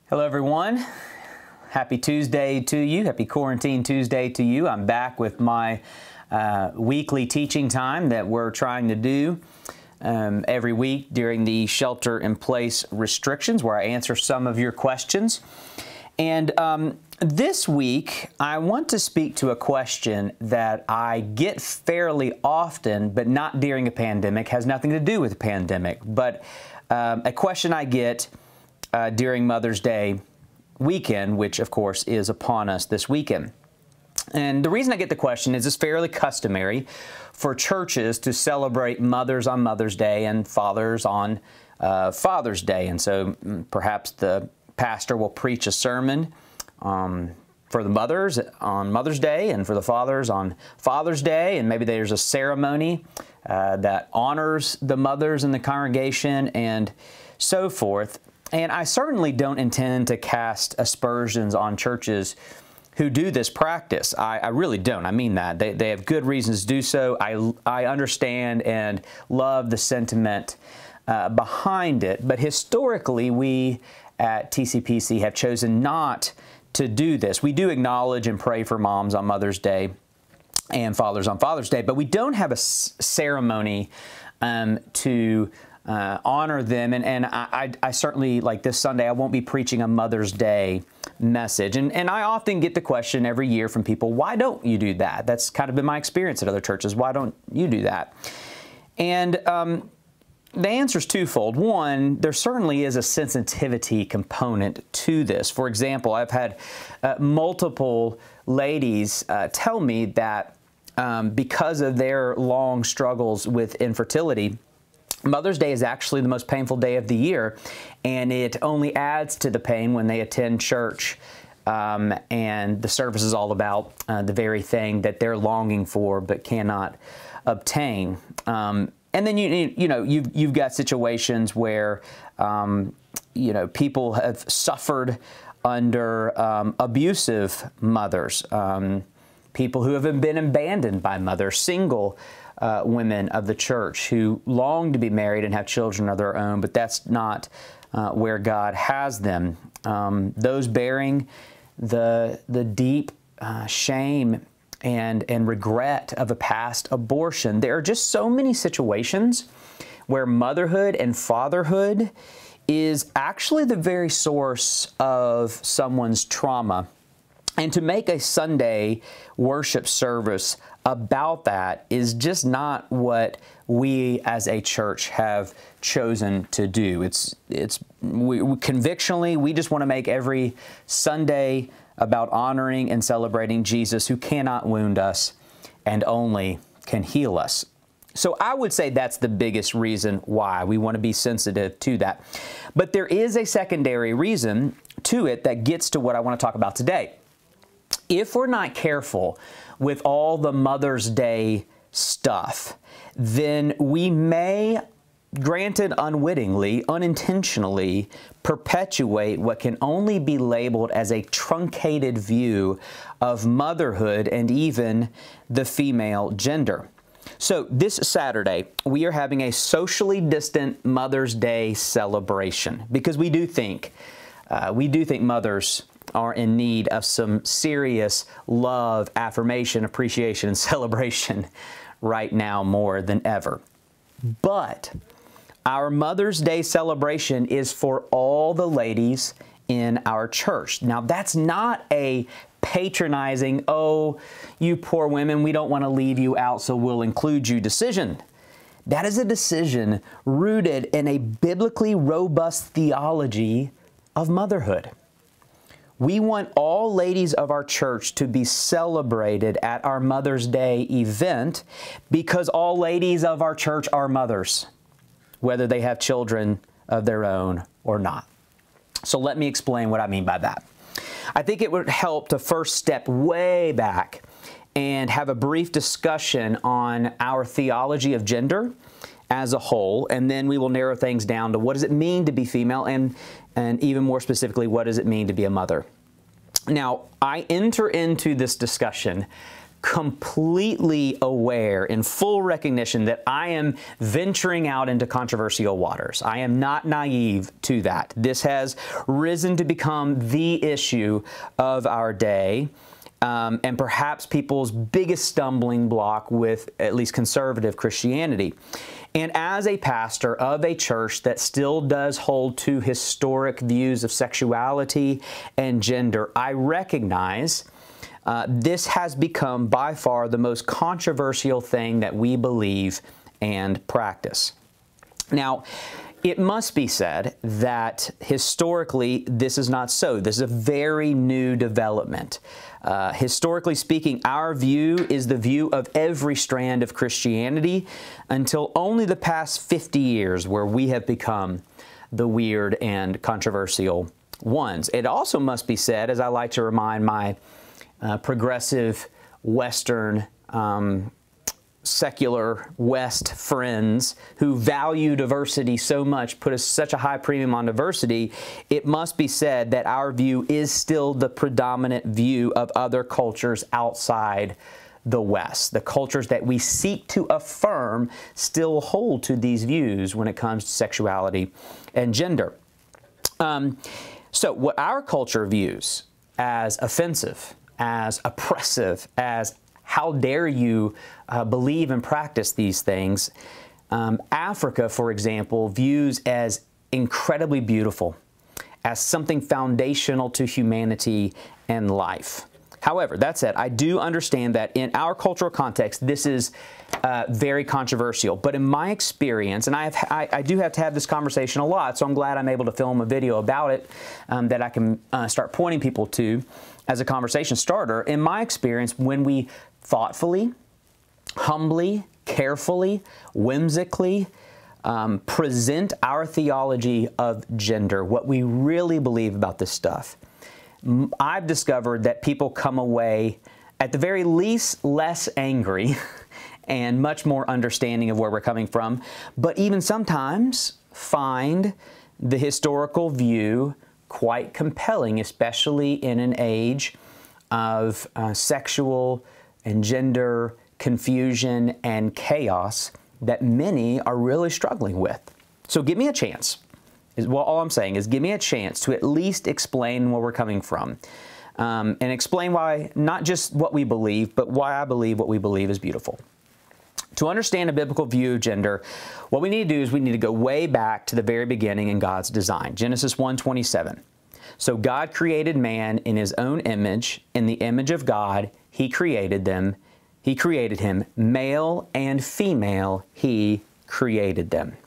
Hello everyone. Happy Tuesday to you. Happy Quarantine Tuesday to you. I'm back with my weekly teaching time that we're trying to do every week during the shelter-in-place restrictions, where I answer some of your questions. And this week, I want to speak to a question that I get fairly often, but not during a pandemic. Has nothing to do with the pandemic, but a question I get during Mother's Day weekend, which of course is upon us this weekend. And the reason I get the question is it's fairly customary for churches to celebrate mothers on Mother's Day and fathers on Father's Day. And so perhaps the pastor will preach a sermon for the mothers on Mother's Day and for the fathers on Father's Day. And maybe there's a ceremony that honors the mothers in the congregation and so forth. And I certainly don't intend to cast aspersions on churches who do this practice. I really don't. I mean that. They have good reasons to do so. I understand and love the sentiment behind it. But historically, we at TCPC have chosen not to do this. We do acknowledge and pray for moms on Mother's Day and fathers on Father's Day, but we don't have a ceremony to honor them. And I certainly, like this Sunday, I won't be preaching a Mother's Day message. And I often get the question every year from people, why don't you do that? That's kind of been my experience at other churches. Why don't you do that? And the answer is twofold. One, there certainly is a sensitivity component to this. For example, I've had multiple ladies tell me that because of their long struggles with infertility, Mother's Day is actually the most painful day of the year, and it only adds to the pain when they attend church and the service is all about the very thing that they're longing for but cannot obtain. And then you've got situations where people have suffered under abusive mothers, people who have been abandoned by mothers, single women of the church who long to be married and have children of their own, but that's not where God has them. Those bearing the deep shame and regret of a past abortion. There are just so many situations where motherhood and fatherhood is actually the very source of someone's trauma. And to make a Sunday worship service about that is just not what we as a church have chosen to do. Convictionally, we just want to make every Sunday about honoring and celebrating Jesus, who cannot wound us and only can heal us. So I would say that's the biggest reason why we want to be sensitive to that. But there is a secondary reason to it that gets to what I want to talk about today. If we're not careful with all the Mother's Day stuff, then we may, granted unwittingly, unintentionally, perpetuate what can only be labeled as a truncated view of motherhood and even the female gender. So this Saturday, we are having a socially distant Mother's Day celebration because we do think mothers are in need of some serious love, affirmation, appreciation, and celebration right now more than ever. But our Mother's Day celebration is for all the ladies in our church. Now, that's not a patronizing, oh, you poor women, we don't want to leave you out, so we'll include you decision. That is a decision rooted in a biblically robust theology of motherhood. We want all ladies of our church to be celebrated at our Mother's Day event because all ladies of our church are mothers, whether they have children of their own or not. So let me explain what I mean by that. I think it would help to first step way back and have a brief discussion on our theology of gender as a whole, and then we will narrow things down to what does it mean to be female, and even more specifically, what does it mean to be a mother? Now, I enter into this discussion completely aware, in full recognition that I am venturing out into controversial waters. I am not naive to that. This has risen to become the issue of our day, and perhaps people's biggest stumbling block with at least conservative Christianity. And as a pastor of a church that still does hold to historic views of sexuality and gender, I recognize this has become by far the most controversial thing that we believe and practice. Now, it must be said that historically this is not so. This is a very new development. Historically speaking, our view is the view of every strand of Christianity until only the past 50 years where we have become the weird and controversial ones. It also must be said, as I like to remind my progressive Western secular West friends who value diversity so much, put such a high premium on diversity, it must be said that our view is still the predominant view of other cultures outside the West. The cultures that we seek to affirm still hold to these views when it comes to sexuality and gender. So what our culture views as offensive, as oppressive, as how dare you believe and practice these things, Africa, for example, views as incredibly beautiful, as something foundational to humanity and life. However, that said, I do understand that in our cultural context, this is very controversial. But in my experience, and I do have to have this conversation a lot, so I'm glad I'm able to film a video about it that I can start pointing people to as a conversation starter. In my experience, when we thoughtfully, humbly, carefully, whimsically present our theology of gender, what we really believe about this stuff, I've discovered that people come away, at the very least, less angry and much more understanding of where we're coming from, but even sometimes find the historical view quite compelling, especially in an age of sexual and gender confusion and chaos that many are really struggling with. So give me a chance. Well, all I'm saying is give me a chance to at least explain where we're coming from and explain why, not just what we believe, but why I believe what we believe is beautiful. To understand a biblical view of gender, what we need to do is we need to go way back to the very beginning in God's design. Genesis 1:27. So God created man in His own image. In the image of God, He created them. He created him. Male and female, He created them.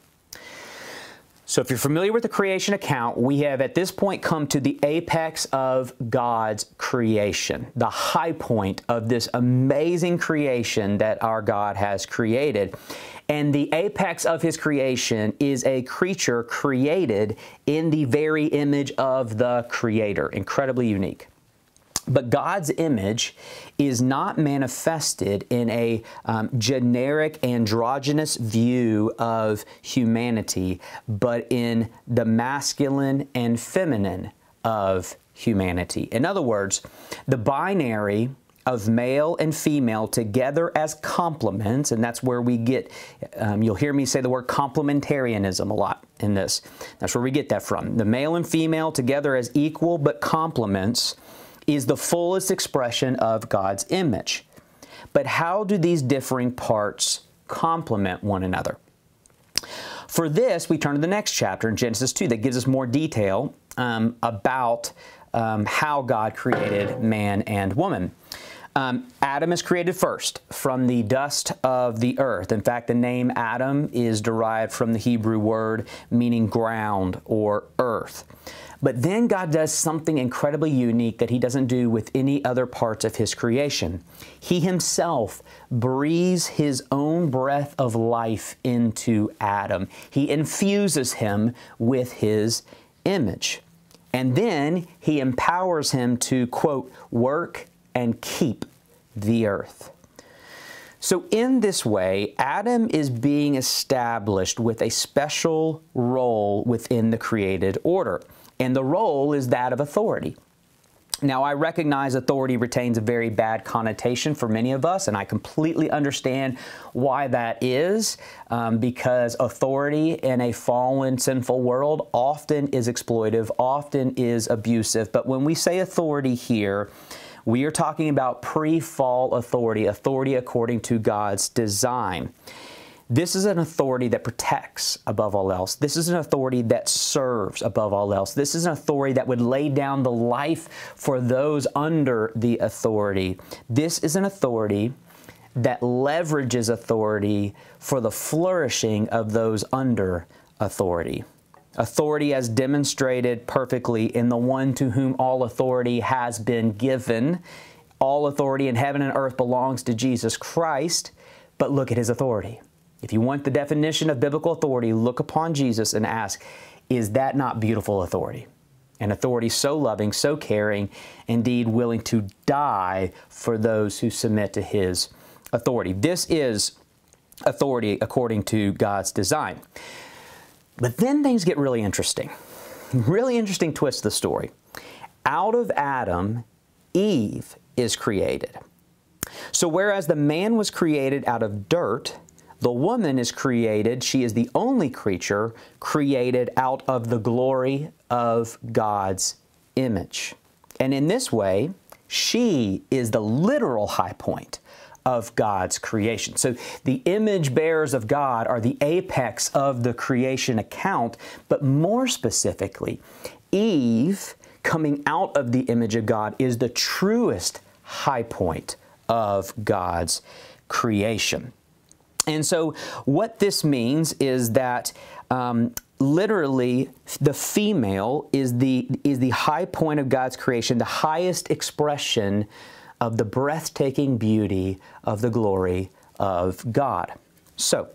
So if you're familiar with the creation account, we have at this point come to the apex of God's creation, the high point of this amazing creation that our God has created. And the apex of His creation is a creature created in the very image of the Creator. Incredibly unique. But God's image is not manifested in a generic androgynous view of humanity, but in the masculine and feminine of humanity. In other words, the binary of male and female together as complements, and that's where we get, you'll hear me say the word complementarianism a lot in this. That's where we get that from. The male and female together as equal but complements is the fullest expression of God's image. But how do these differing parts complement one another? For this, we turn to the next chapter in Genesis 2 that gives us more detail about how God created man and woman. Adam is created first from the dust of the earth. In fact, the name Adam is derived from the Hebrew word meaning ground or earth. But then God does something incredibly unique that He doesn't do with any other parts of His creation. He Himself breathes His own breath of life into Adam. He infuses him with His image. And then He empowers him to, quote, work and keep the earth. So in this way, Adam is being established with a special role within the created order. And the role is that of authority. Now, I recognize authority retains a very bad connotation for many of us, and I completely understand why that is, because authority in a fallen, sinful world often is exploitive, often is abusive. But when we say authority here, we are talking about pre-fall authority, authority according to God's design. This is an authority that protects above all else. This is an authority that serves above all else. This is an authority that would lay down the life for those under the authority. This is an authority that leverages authority for the flourishing of those under authority. Authority as demonstrated perfectly in the one to whom all authority has been given. All authority in heaven and earth belongs to Jesus Christ, but look at His authority. If you want the definition of biblical authority, look upon Jesus and ask, is that not beautiful authority? An authority so loving, so caring, indeed willing to die for those who submit to His authority. This is authority according to God's design. But then things get really interesting. Really interesting twist to the story. Out of Adam, Eve is created. So whereas the man was created out of dirt, the woman is created, she is the only creature created out of the glory of God's image. And in this way, she is the literal high point of God's creation. So the image bearers of God are the apex of the creation account, but more specifically, Eve, coming out of the image of God, is the truest high point of God's creation. And so what this means is that literally the female is the high point of God's creation, the highest expression of the breathtaking beauty of the glory of God. So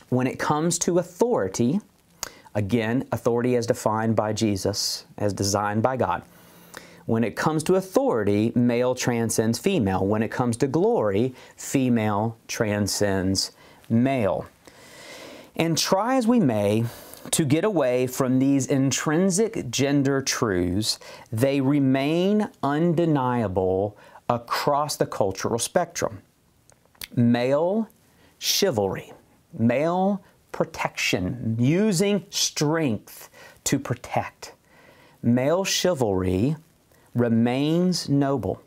when it comes to authority, again, authority as defined by Jesus, as designed by God. When it comes to authority, male transcends female. When it comes to glory, female transcends male. And try as we may to get away from these intrinsic gender truths, they remain undeniable across the cultural spectrum. Male chivalry, male protection, using strength to protect. Male chivalry remains noble,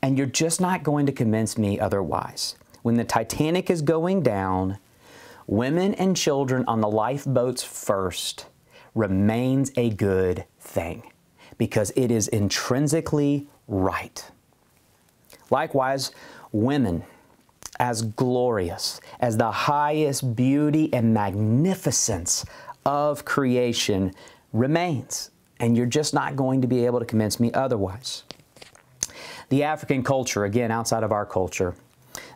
and you're just not going to convince me otherwise. When the Titanic is going down, women and children on the lifeboats first remains a good thing because it is intrinsically right. Likewise, women as glorious, as the highest beauty and magnificence of creation remains. And you're just not going to be able to convince me otherwise. The African culture, again, outside of our culture,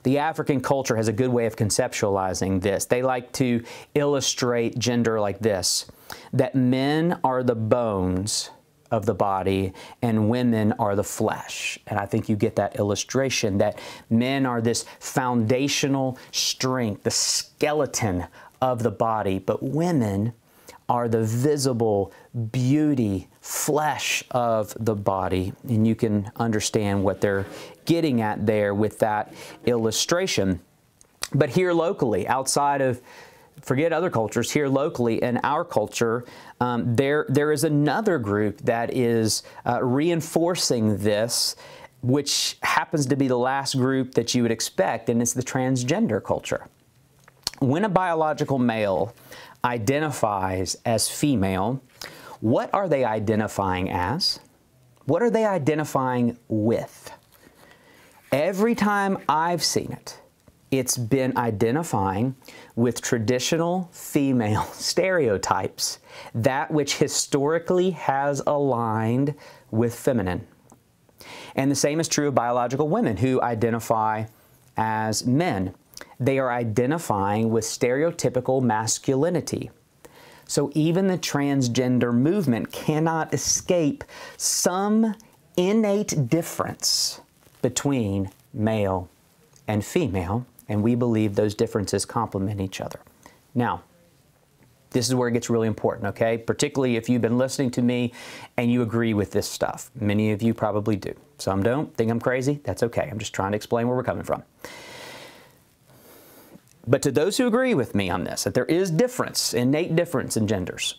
the African culture has a good way of conceptualizing this. They like to illustrate gender like this, that men are the bones of the body and women are the flesh. And I think you get that illustration, that men are this foundational strength, the skeleton of the body, but women are the visible beauty, flesh of the body. And you can understand what they're getting at there with that illustration. But here locally, outside of, forget other cultures, here locally in our culture, there is another group that is reinforcing this, which happens to be the last group that you would expect, and it's the transgender culture. When a biological male identifies as female, what are they identifying as? What are they identifying with? Every time I've seen it, it's been identifying with traditional female stereotypes, that which historically has aligned with feminine. And the same is true of biological women who identify as men. They are identifying with stereotypical masculinity. So even the transgender movement cannot escape some innate difference between male and female, and we believe those differences complement each other. Now, This is where it gets really important, okay? Particularly if you've been listening to me and you agree with this stuff. Many of you probably do. Some don't. Think I'm crazy? That's okay. I'm just trying to explain where we're coming from. But to those who agree with me on this, that there is difference, innate difference in genders,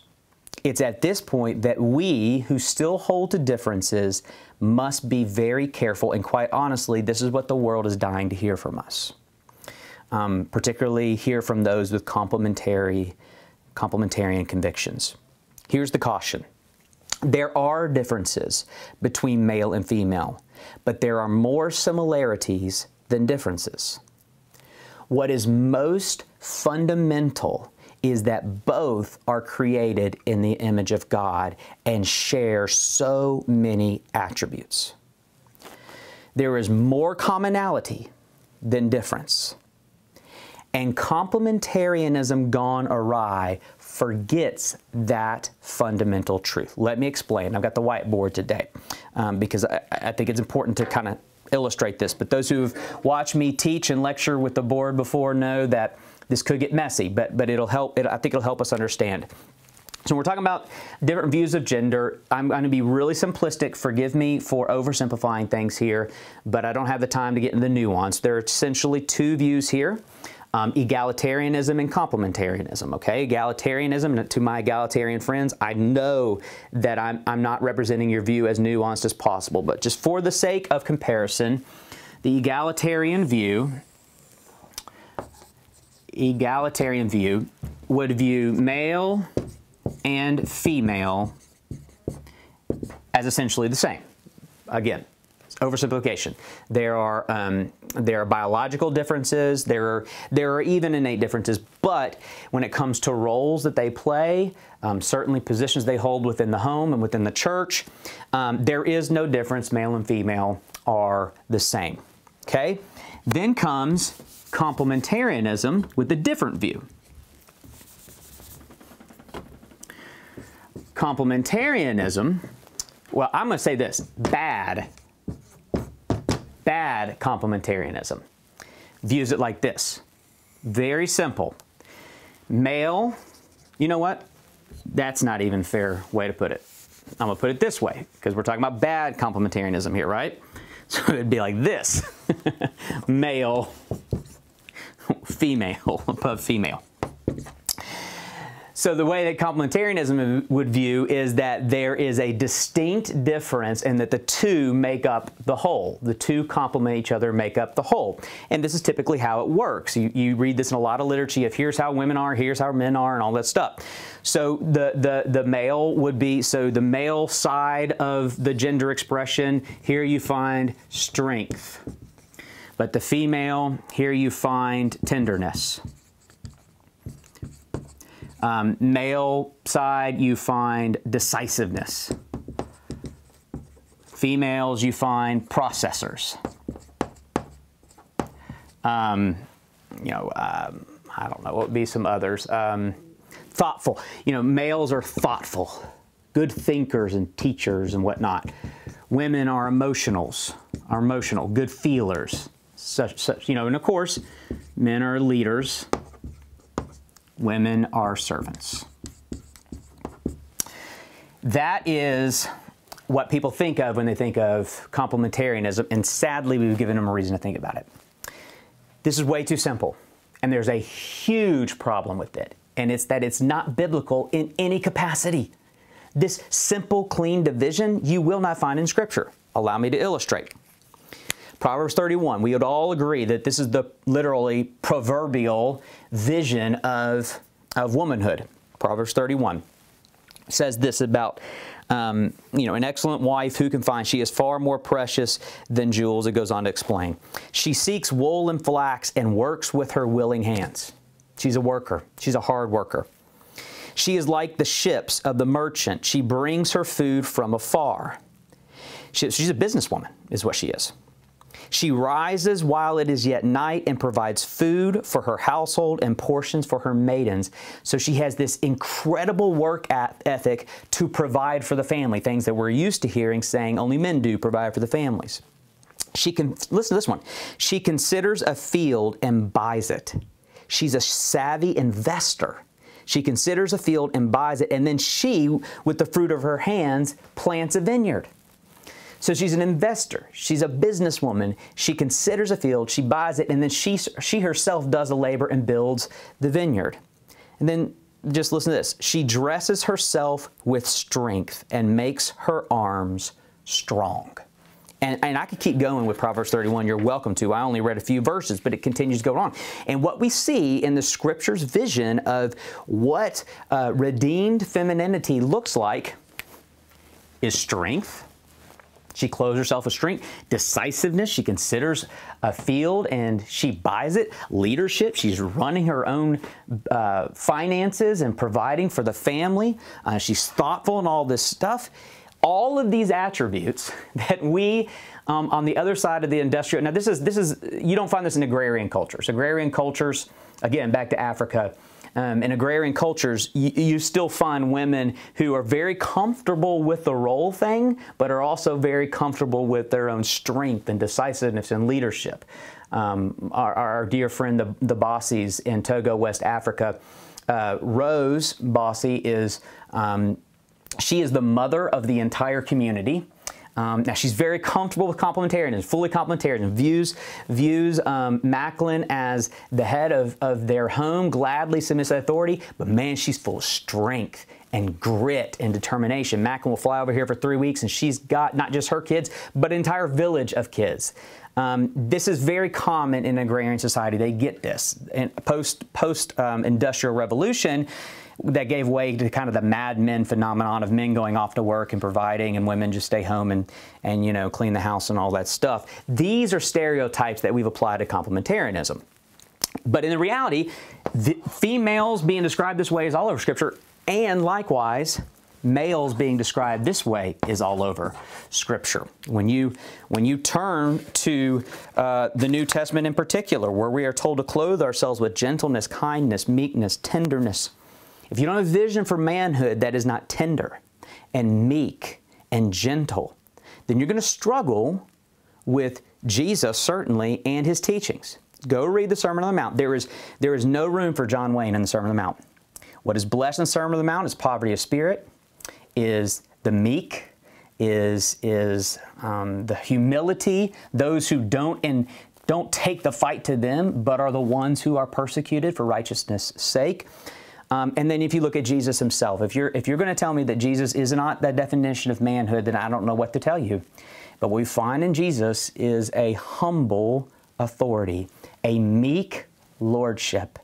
it's at this point that we who still hold to differences must be very careful, and quite honestly, this is what the world is dying to hear from us. Particularly hear from those with complementarian convictions. Here's the caution. There are differences between male and female, but there are more similarities than differences. What is most fundamental is that both are created in the image of God and share so many attributes. There is more commonality than difference. And complementarianism gone awry forgets that fundamental truth. Let me explain. I've got the whiteboard today because I think it's important to kind of illustrate this. But those who've watched me teach and lecture with the board before know that this could get messy, but it'll help. I think it'll help us understand. So we're talking about different views of gender. I'm going to be really simplistic. Forgive me for oversimplifying things here, but I don't have the time to get into the nuance. There are essentially two views here. Egalitarianism and complementarianism, okay? Egalitarianism, to my egalitarian friends, I know that I'm not representing your view as nuanced as possible, but just for the sake of comparison, the egalitarian view would view male and female as essentially the same. Again, oversimplification. There are biological differences. There are even innate differences. But when it comes to roles that they play, certainly positions they hold within the home and within the church, there is no difference. Male and female are the same. Okay. Then comes complementarianism with a different view. Complementarianism. Well, I'm going to say this: bad complementarianism views it like this. Very simple. Male, you know what? That's not even a fair way to put it. I'm going to put it this way because we're talking about bad complementarianism here, right? So it'd be like this. Male, female, above female. So the way that complementarianism would view is that there is a distinct difference and that the two make up the whole. The two complement each other, make up the whole. And this is typically how it works. You read this in a lot of literature of here's how women are, here's how men are, and all that stuff. So the male would be, so the male side of the gender expression, here you find strength. But the female, here you find tenderness. Male side, you find decisiveness. Females, you find processors. I don't know, what would be some others? Thoughtful. Males are thoughtful, good thinkers and teachers and whatnot. Women are emotional, good feelers. And of course, men are leaders. Women are servants. That is what people think of when they think of complementarianism, and sadly, we've given them a reason to think about it. This is way too simple, and there's a huge problem with it, and it's that it's not biblical in any capacity. This simple, clean division you will not find in Scripture. Allow me to illustrate. Proverbs 31, we would all agree that this is the literally proverbial vision of womanhood. Proverbs 31 says this about, an excellent wife who can find. She is far more precious than jewels. It goes on to explain. She seeks wool and flax and works with her willing hands. She's a worker. She's a hard worker. She is like the ships of the merchant. She brings her food from afar. She's a businesswoman, is what she is. She rises while it is yet night and provides food for her household and portions for her maidens. So she has this incredible work ethic to provide for the family, things that we're used to hearing saying only men do, provide for the families. Listen to this one. She considers a field and buys it. She's a savvy investor. She considers a field and buys it, and then she, with the fruit of her hands, plants a vineyard. So she's an investor. She's a businesswoman. She considers a field, she buys it, and then she herself does the labor and builds the vineyard. And then just listen to this. She dresses herself with strength and makes her arms strong. And I could keep going with Proverbs 31. You're welcome to. I only read a few verses, but it continues to go on. And what we see in the Scripture's vision of what redeemed femininity looks like is strength. She clothes herself with strength. Decisiveness. She considers a field and she buys it. Leadership. She's running her own finances and providing for the family. She's thoughtful in all this stuff. All of these attributes that we, on the other side of the industrial, now this is you don't find this in agrarian cultures. Agrarian cultures, again, back to Africa, in agrarian cultures, you still find women who are very comfortable with the role thing, but are also very comfortable with their own strength and decisiveness and leadership. Our dear friend, the Bossies in Togo, West Africa, Rose Bossy is... she is the mother of the entire community. Now, she's very comfortable with complementarianism, fully complementarian, views Macklin as the head of their home, gladly submits to authority, but man, she's full of strength and grit and determination. Macklin will fly over here for 3 weeks, and she's got not just her kids, but an entire village of kids. This is very common in agrarian society. They get this. And post-industrial revolution, that gave way to kind of the Mad Men phenomenon of men going off to work and providing, and women just stay home and you know, clean the house and all that stuff. These are stereotypes that we've applied to complementarianism. But in the reality, the females being described this way is all over Scripture, and likewise, males being described this way is all over Scripture. When you turn to the New Testament in particular, where we are told to clothe ourselves with gentleness, kindness, meekness, tenderness. If you don't have a vision for manhood that is not tender and meek and gentle, then you're going to struggle with Jesus, certainly, and His teachings. Go read the Sermon on the Mount. There is no room for John Wayne in the Sermon on the Mount. What is blessed in the Sermon on the Mount is poverty of spirit, is the meek, is the humility, those who don't take the fight to them, but are the ones who are persecuted for righteousness' sake. And then if you look at Jesus Himself, if you're going to tell me that Jesus is not the definition of manhood, then I don't know what to tell you. But what we find in Jesus is a humble authority, a meek lordship,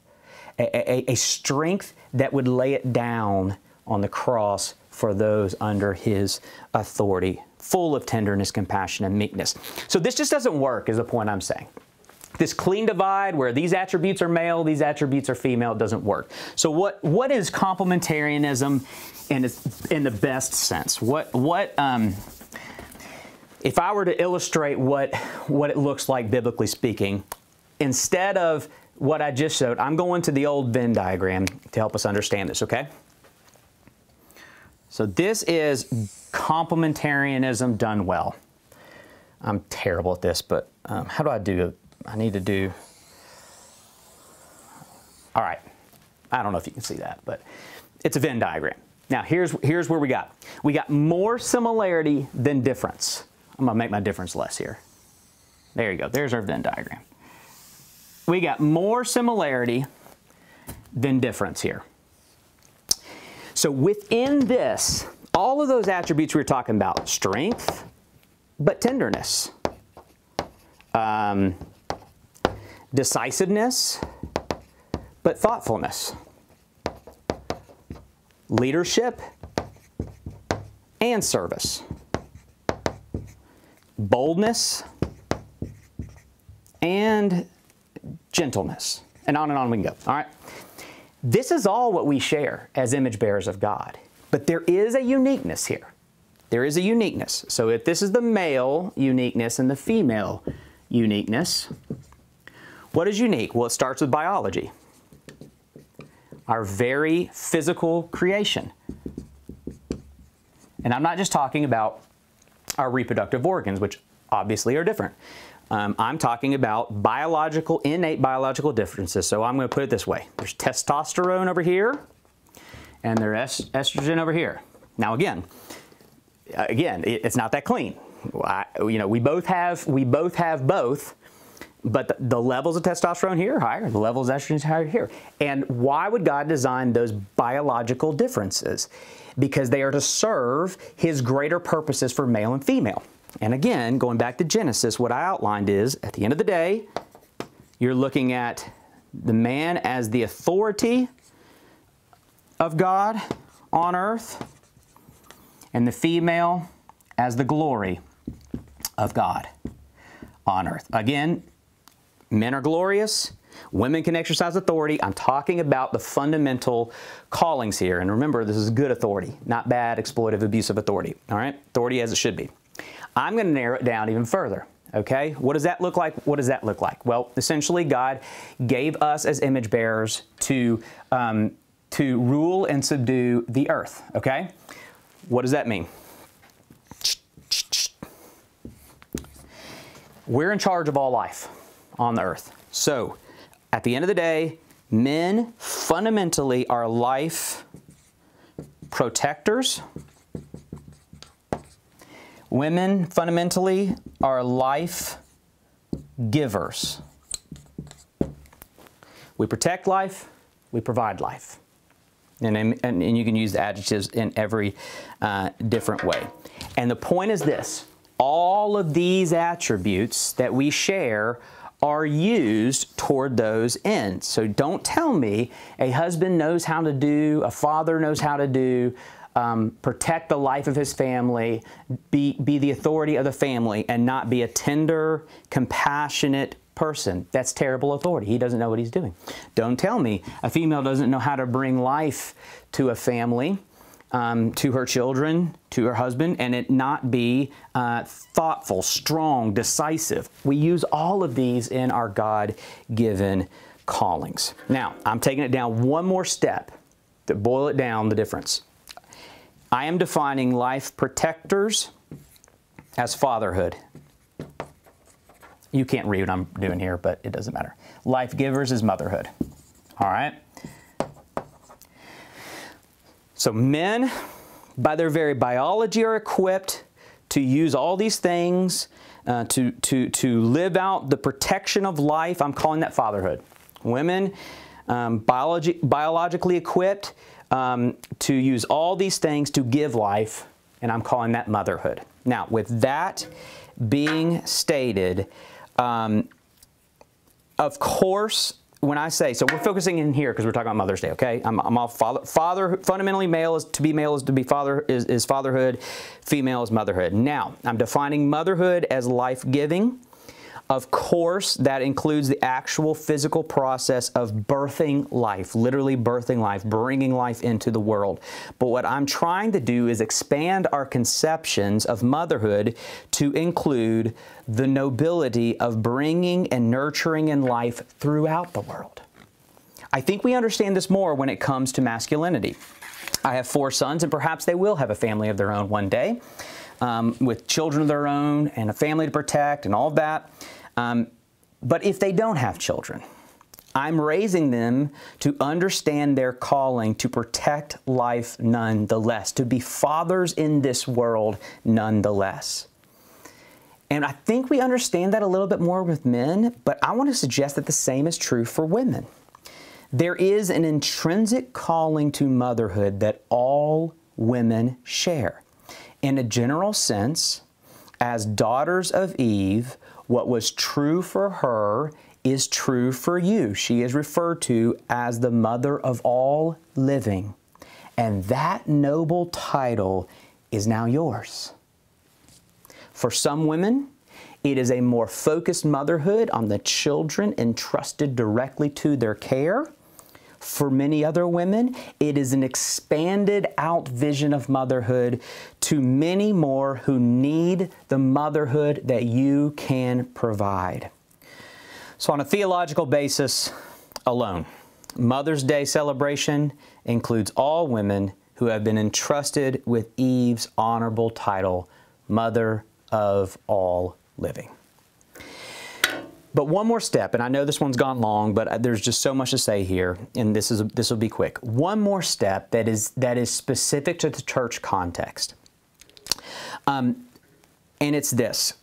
a strength that would lay it down on the cross for those under His authority, full of tenderness, compassion, and meekness. So this just doesn't work, is the point I'm saying. This clean divide where these attributes are male, these attributes are female, doesn't work. So what is complementarianism in the best sense? If I were to illustrate what it looks like biblically speaking, instead of what I just showed, I'm going to the old Venn diagram to help us understand this, okay? So this is complementarianism done well. I'm terrible at this, but how do I do it? I need to do... All right. I don't know if you can see that, but it's a Venn diagram. Now, here's where we got. We got more similarity than difference. I'm going to make my difference less here. There you go. There's our Venn diagram. We got more similarity than difference here. So within this, all of those attributes we were talking about, strength, but tenderness, decisiveness, but thoughtfulness, leadership and service, boldness and gentleness, and on we can go. All right. This is all what we share as image bearers of God. But there is a uniqueness here. There is a uniqueness. So if this is the male uniqueness and the female uniqueness, what is unique? Well, it starts with biology. Our very physical creation. And I'm not just talking about our reproductive organs, which obviously are different. I'm talking about innate biological differences. So I'm going to put it this way. There's testosterone over here, and there's estrogen over here. Now again, it's not that clean. We both have both, but the levels of testosterone here are higher, the levels of estrogen are higher here. And why would God design those biological differences? Because they are to serve His greater purposes for male and female. And again, going back to Genesis, what I outlined is, at the end of the day, you're looking at the man as the authority of God on earth, and the female as the glory of God on earth. Again, men are glorious. Women can exercise authority. I'm talking about the fundamental callings here. And remember, this is good authority, not bad, exploitive, abusive authority. All right? Authority as it should be. I'm going to narrow it down even further. Okay? What does that look like? What does that look like? Well, essentially, God gave us as image bearers to rule and subdue the earth. Okay? What does that mean? We're in charge of all life on the earth. So, at the end of the day, men fundamentally are life protectors. Women fundamentally are life givers. We protect life, we provide life. And you can use the adjectives in every different way. And the point is this: all of these attributes that we share are used toward those ends. So don't tell me a husband knows how to do, a father knows how to do, protect the life of his family, be the authority of the family, and not be a tender, compassionate person. That's terrible authority. He doesn't know what he's doing. Don't tell me a female doesn't know how to bring life to a family, to her children, to her husband, and it not be thoughtful, strong, decisive. We use all of these in our God-given callings. Now, I'm taking it down one more step to boil it down, the difference. I am defining life protectors as fatherhood. You can't read what I'm doing here, but it doesn't matter. Life givers is motherhood. All right? So men, by their very biology, are equipped to use all these things to live out the protection of life. I'm calling that fatherhood. Women, biologically equipped to use all these things to give life, and I'm calling that motherhood. Now, with that being stated, of course, when I say, so we're focusing in here because we're talking about Mother's Day, okay? I'm all father, fundamentally male is to be father, is fatherhood, female is motherhood. Now, I'm defining motherhood as life-giving. Of course, that includes the actual physical process of birthing life, literally birthing life, bringing life into the world. But what I'm trying to do is expand our conceptions of motherhood to include the nobility of bringing and nurturing in life throughout the world. I think we understand this more when it comes to masculinity. I have 4 sons, and perhaps they will have a family of their own one day, with children of their own and a family to protect and all of that. But if they don't have children, I'm raising them to understand their calling to protect life nonetheless, to be fathers in this world nonetheless. And I think we understand that a little bit more with men, but I want to suggest that the same is true for women. There is an intrinsic calling to motherhood that all women share. In a general sense, as daughters of Eve, what was true for her is true for you. She is referred to as the mother of all living. And that noble title is now yours. For some women, it is a more focused motherhood on the children entrusted directly to their care. For many other women, it is an expanded out vision of motherhood to many more who need the motherhood that you can provide. So on a theological basis alone, Mother's Day celebration includes all women who have been entrusted with Eve's honorable title, Mother of all living. But one more step, and I know this one's gone long, but there's just so much to say here, and this will be quick. One more step that is specific to the church context, and it's this: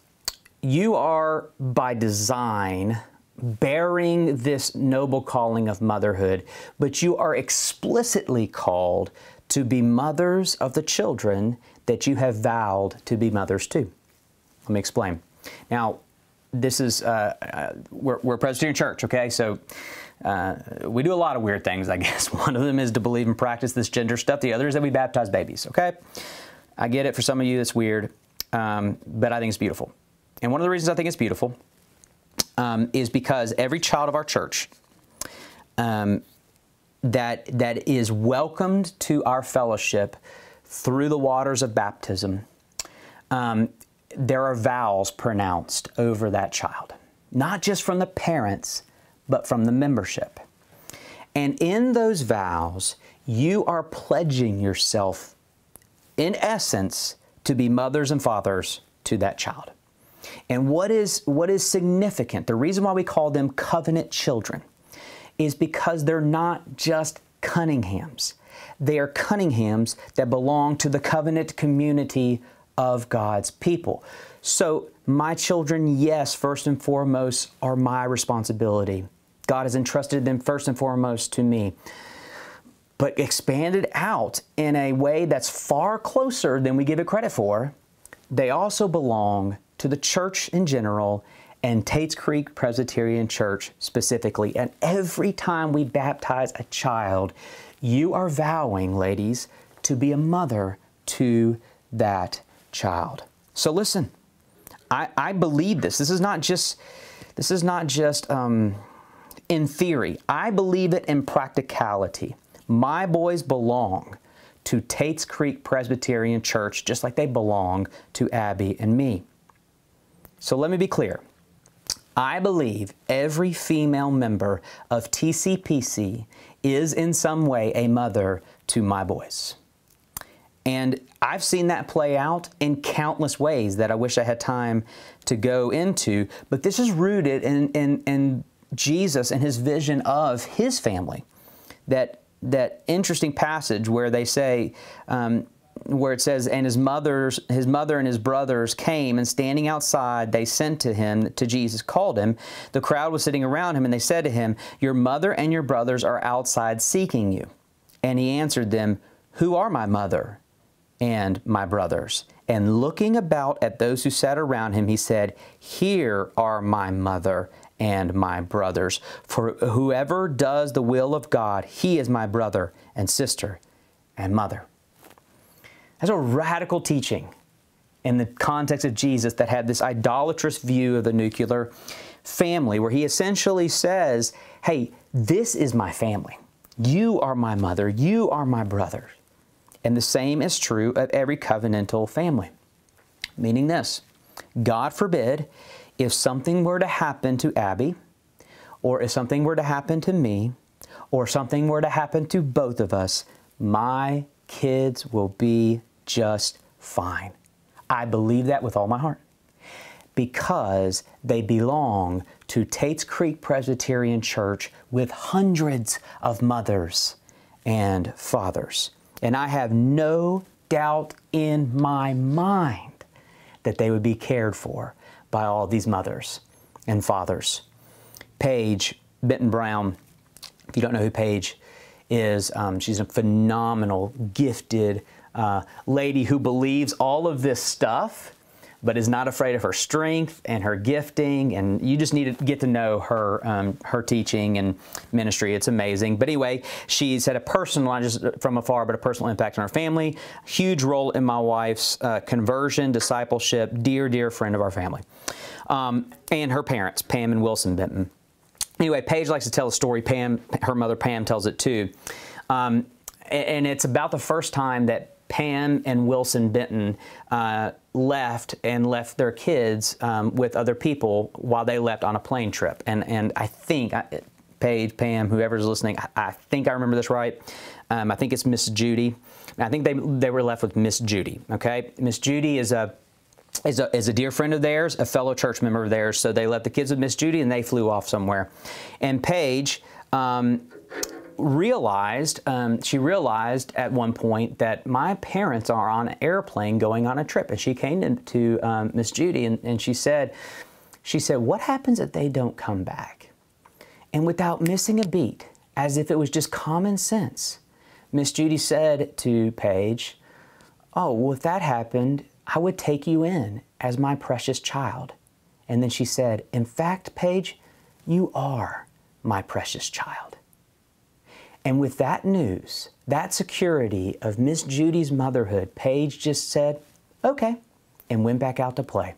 you are by design bearing this noble calling of motherhood, but you are explicitly called to be mothers of the children that you have vowed to be mothers to. Let me explain. Now, this is, we're a Presbyterian church, okay? So we do a lot of weird things, I guess. One of them is to believe and practice this gender stuff. The other is that we baptize babies, okay? I get it. For some of you, it's weird, but I think it's beautiful. And one of the reasons I think it's beautiful is because every child of our church that is welcomed to our fellowship through the waters of baptism, there are vows pronounced over that child, not just from the parents, but from the membership. And in those vows, you are pledging yourself, in essence, to be mothers and fathers to that child. And what is significant, the reason why we call them covenant children, is because they're not just Cunninghams. They are Cunninghams that belong to the covenant community of God's people. So my children, yes, first and foremost, are my responsibility. God has entrusted them first and foremost to me. But expanded out in a way that's far closer than we give it credit for, they also belong to the church in general and Tates Creek Presbyterian Church specifically. And every time we baptize a child, you are vowing, ladies, to be a mother to that child. So listen, I believe this. This is not just in theory. I believe it in practicality. My boys belong to Tates Creek Presbyterian Church just like they belong to Abby and me. So let me be clear. I believe every female member of TCPC is in some way a mother to my boys. And I've seen that play out in countless ways that I wish I had time to go into, but this is rooted in Jesus and His vision of His family. That interesting passage where they say, where it says, and his mother and his brothers came, and standing outside, they sent to him, to Jesus, called him. The crowd was sitting around him, and they said to him, your mother and your brothers are outside seeking you. And he answered them, who are my mother and my brothers? And looking about at those who sat around him, he said, here are my mother and my brothers. For whoever does the will of God, he is my brother and sister and mother. That's a radical teaching in the context of Jesus that had this idolatrous view of the nuclear family, where He essentially says, hey, this is my family. You are my mother. You are my brother. And the same is true of every covenantal family. Meaning this, God forbid, if something were to happen to Abby, or if something were to happen to me, or something were to happen to both of us, my kids will be just fine. I believe that with all my heart, because they belong to Tates Creek Presbyterian Church with hundreds of mothers and fathers. And I have no doubt in my mind that they would be cared for by all these mothers and fathers. Paige Benton Brown, if you don't know who Paige is, she's a phenomenal, gifted lady who believes all of this stuff, but is not afraid of her strength and her gifting. And you just need to get to know her, her teaching and ministry. It's amazing. But anyway, she's had a personal, not just from afar, but a personal impact on our family. Huge role in my wife's conversion, discipleship, dear, dear friend of our family. And her parents, Pam and Wilson Benton. Anyway, Paige likes to tell a story. Pam, her mother Pam, tells it too. And it's about the first time that Pam and Wilson Benton left their kids with other people while they left on a plane trip. And I think, Paige, Pam, whoever's listening, I think I remember this right. I think it's Miss Judy. I think they were left with Miss Judy, okay? Miss Judy is a is a dear friend of theirs, a fellow church member of theirs. So they left the kids with Miss Judy and they flew off somewhere. And Paige realized at one point that my parents are on an airplane going on a trip. And she came to Miss Judy and she said, what happens if they don't come back? And without missing a beat, as if it was just common sense, Miss Judy said to Paige, oh, well, if that happened, I would take you in as my precious child. And then she said, in fact, Paige, you are my precious child. And with that news, that security of Miss Judy's motherhood, Paige just said, okay, and went back out to play.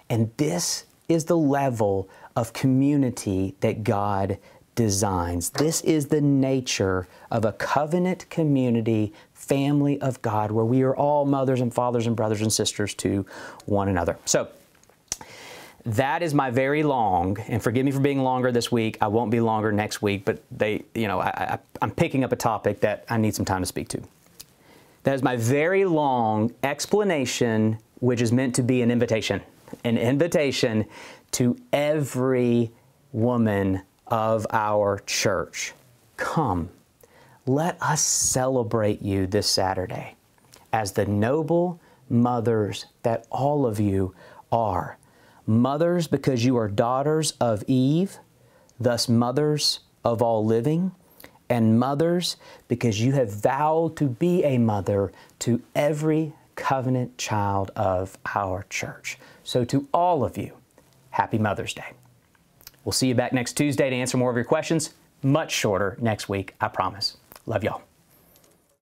And this is the level of community that God designs. This is the nature of a covenant community, family of God, where we are all mothers and fathers and brothers and sisters to one another. So that is my very long, and forgive me for being longer this week. I won't be longer next week, but I'm picking up a topic that I need some time to speak to. That is my very long explanation, which is meant to be an invitation to every woman of our church. Come, let us celebrate you this Saturday as the noble mothers that all of you are. Mothers because you are daughters of Eve, thus mothers of all living, and mothers because you have vowed to be a mother to every covenant child of our church. So to all of you, happy Mother's Day. We'll see you back next Tuesday to answer more of your questions. Much shorter next week, I promise. Love y'all.